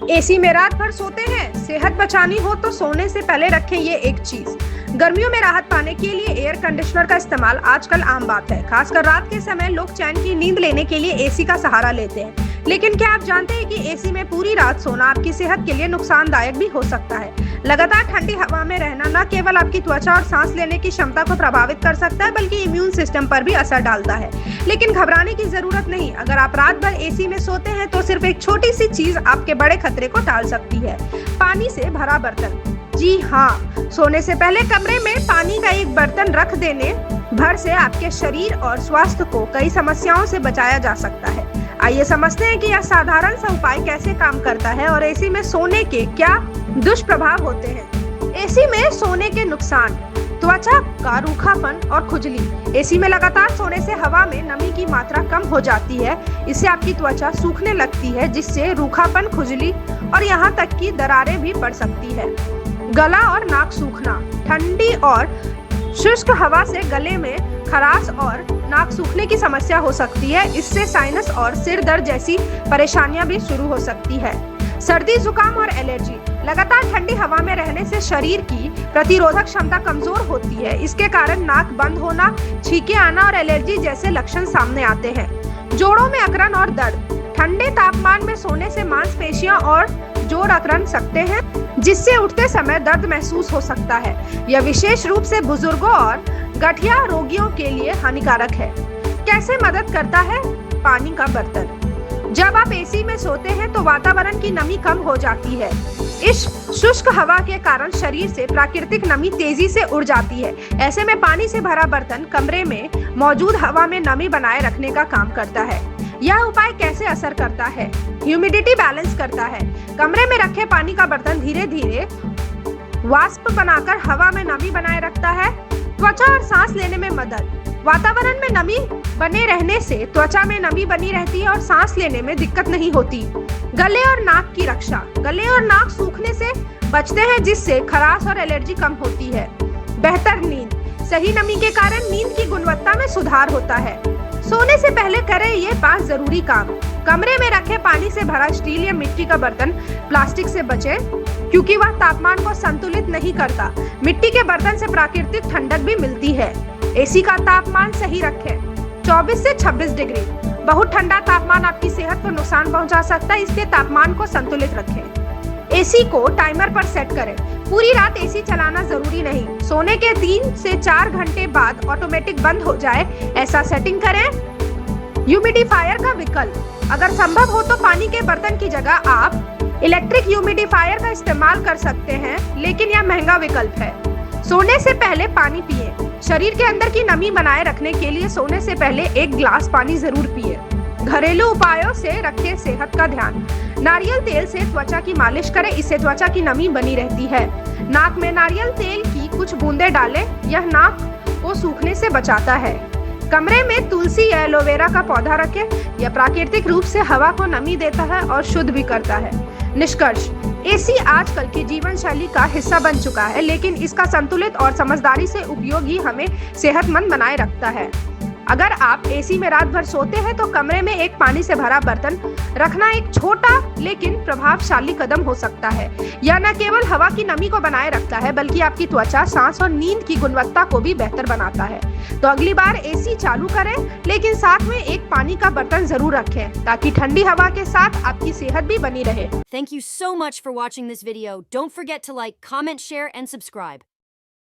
AC में रात भर सोते हैं? सेहत बचानी हो तो सोने से पहले रखें ये एक चीज। गर्मियों में राहत पाने के लिए एयर कंडीशनर का इस्तेमाल आजकल आम बात है। खासकर रात के समय लोग चैन की नींद लेने के लिए एसी का सहारा लेते हैं। लेकिन क्या आप जानते हैं कि एसी में पूरी रात सोना आपकी सेहत के लिए नुकसानदायक भी हो सकता है। लगातार ठंडी हवा में रहना न केवल आपकी त्वचा और सांस लेने की क्षमता को प्रभावित कर सकता है, बल्कि इम्यून सिस्टम पर भी असर डालता है। लेकिन घबराने की जरूरत नहीं। अगर आप रात भर एसी में सोते हैं तो सिर्फ एक छोटी सी चीज आपके बड़े खतरे को टाल सकती है। पानी से भरा बर्तन। जी हाँ, सोने से पहले कमरे में पानी का एक बर्तन रख देने भर से आपके शरीर और स्वास्थ्य को कई समस्याओं से बचाया जा सकता है। आइए समझते हैं कि यह साधारण सा उपाय कैसे काम करता है और एसी में सोने के क्या दुष्प्रभाव होते हैं। एसी में सोने के नुकसान। त्वचा का रूखापन और खुजली। एसी में लगातार सोने से हवा में नमी की मात्रा कम हो जाती है। इससे आपकी त्वचा सूखने लगती है, जिससे रूखापन, खुजली और यहाँ तक कि दरारें भी पड़ सकती है। गला और नाक सूखना। ठंडी और शुष्क हवा से गले में खराश और नाक सूखने की समस्या हो सकती है। इससे साइनस और सिर दर्द जैसी परेशानियां भी शुरू हो सकती है। सर्दी, जुकाम और एलर्जी। लगातार ठंडी हवा में रहने से शरीर की प्रतिरोधक क्षमता कमजोर होती है। इसके कारण नाक बंद होना, छींके आना और एलर्जी जैसे लक्षण सामने आते हैं। जोड़ों में अकड़न और दर्द। ठंडे तापमान में सोने से मांसपेशियां और जोड़ अकड़ सकते हैं, जिससे उठते समय दर्द महसूस हो सकता है। यह विशेष रूप से बुजुर्गों और गठिया रोगियों के लिए हानिकारक है। कैसे मदद करता है पानी का बर्तन? जब आप एसी में सोते हैं तो वातावरण की नमी कम हो जाती है। इस शुष्क हवा के कारण शरीर से प्राकृतिक नमी तेजी से उड़ जाती है। ऐसे में पानी से भरा बर्तन कमरे में मौजूद हवा में नमी बनाए रखने का काम करता है। यह उपाय कैसे असर करता है? ह्यूमिडिटी बैलेंस करता है। कमरे में रखे पानी का बर्तन धीरे धीरे वाष्प बनाकर हवा में नमी बनाए रखता है। त्वचा और सांस लेने में मदद। वातावरण में नमी बने रहने से त्वचा में नमी बनी रहती है और सांस लेने में दिक्कत नहीं होती। गले और नाक की रक्षा। गले और नाक सूखने से बचते हैं, जिससे खराश और एलर्जी कम होती है। बेहतर नींद। सही नमी के कारण नींद की गुणवत्ता में सुधार होता है। सोने से पहले करें ये 5 जरूरी काम। कमरे में रखे पानी से भरा स्टील या मिट्टी का बर्तन प्लास्टिक से बचें, क्योंकि वह तापमान को संतुलित नहीं करता। मिट्टी के बर्तन से प्राकृतिक ठंडक भी मिलती है। एसी का तापमान सही रखें, 24 से 26 डिग्री। बहुत ठंडा तापमान आपकी सेहत को नुकसान पहुंचा सकता है, इसलिए तापमान को संतुलित रखें। एसी को टाइमर पर सेट करें। पूरी रात एसी चलाना जरूरी नहीं। सोने के 3 से 4 घंटे बाद ऑटोमेटिक बंद हो जाए, ऐसा सेटिंग करें। ह्यूमिडिफायर का विकल्प। अगर संभव हो तो पानी के बर्तन की जगह आप इलेक्ट्रिक ह्यूमिडिफायर का इस्तेमाल कर सकते हैं, लेकिन यह महंगा विकल्प है। सोने से पहले पानी पिए। शरीर के अंदर की नमी बनाए रखने के लिए सोने से पहले 1 गिलास पानी जरूर पिए। घरेलू उपायों से रखें सेहत का ध्यान। नारियल तेल से त्वचा की मालिश करें, इससे त्वचा की नमी बनी रहती है। नाक में नारियल तेल की कुछ बूंदें डालें, यह नाक को सूखने से बचाता है। कमरे में तुलसी या एलोवेरा का पौधा रखें, यह प्राकृतिक रूप से हवा को नमी देता है और शुद्ध भी करता है। निष्कर्ष, एसी आजकल की जीवन शैली का हिस्सा बन चुका है, लेकिन इसका संतुलित और समझदारी से उपयोग ही हमें सेहतमंद बनाए रखता है। अगर आप एसी में रात भर सोते हैं तो कमरे में एक पानी से भरा बर्तन रखना एक छोटा लेकिन प्रभावशाली कदम हो सकता है। यह न केवल हवा की नमी को बनाए रखता है, बल्कि आपकी त्वचा, सांस और नींद की गुणवत्ता को भी बेहतर बनाता है। तो अगली बार एसी चालू करें, लेकिन साथ में एक पानी का बर्तन जरूर रखें, ताकि ठंडी हवा के साथ आपकी सेहत भी बनी रहे। Thank you so much for watching this video. Don't forget to like, comment, share, and subscribe.